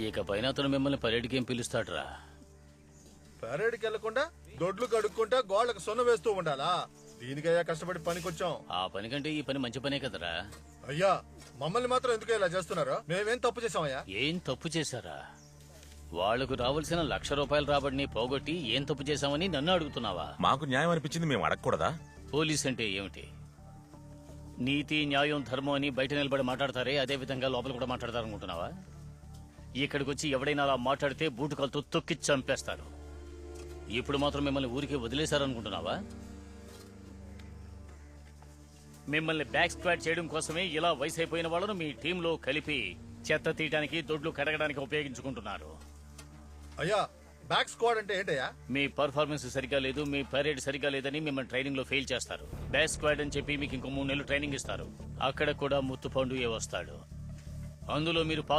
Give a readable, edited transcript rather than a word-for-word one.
ఇక పైన అతను మిమ్మల్ని పర్యటకి ఏం పిలుస్తాడురా? పెరేడ్కి వెళ్లకుండా దొడ్లు కడుక్కుంటా గోళ్ళకు సొన్న వేస్తూ ఉండాలా? దీనికయ్యా కష్టపడి పనికొచ్చాం. ఆ పని కంటే ఈ పని మంచి పనే కదరా. అయ్యా మమ్మల్ని మాత్రం ఎందుకు ఇలా చేస్తున్నారు? మేమేం తప్పు చేసామయ్యా? ఏం తప్పు చేశారా? వాళ్లకు రావాల్సిన ₹1,00,000 రాబడిని పోగొట్టి ఏం తప్పు చేశామని నన్ను అడుగుతున్నావా? మాకు న్యాయం అనిపించింది, మేము అడగకూడదా? పోలీస్ అంటే ఏమిటి? నీతి, న్యాయం, ధర్మం అని బయట నిలబడి మాట్లాడతారే, అదే విధంగా లోపల కూడా మాట్లాడతారనుకుంటున్నావా? ఇక్కడికి వచ్చి ఎవడైనా అలా మాట్లాడితే బూటుకాలతో తొక్కి చంపేస్తారు. ఇప్పుడు మాత్రం మిమ్మల్ని ఊరికి వదిలేశారనుకుంటున్నావా? మిమ్మల్ని బ్యాక్ స్క్వాడ్ చేయడం కోసమే ఇలా వయసు అయిపోయిన వాళ్ళను మీ టీంలో కలిపి చెత్త తీయడానికి, దొడ్లు కడగడానికి ఉపయోగించుకుంటున్నారు. అయ్యా బ్యాక్ స్క్వాడ్ అంటే ఏంటయ్యా? మీ పర్ఫార్మెన్స్ సరిగా లేదు, మీ పరేడ్ సరిగా లేదని మిమ్మల్ని ట్రైనింగ్ లో ఫెయిల్ చేస్తారు. బ్యాక్ స్క్వాడ్ అని చెప్పి మీకు ఇంకో 3 నెలలు ట్రైనింగ్ ఇస్తారు. అక్కడ కూడా ముత్తుపండు వస్తాడు. అందులో మీరు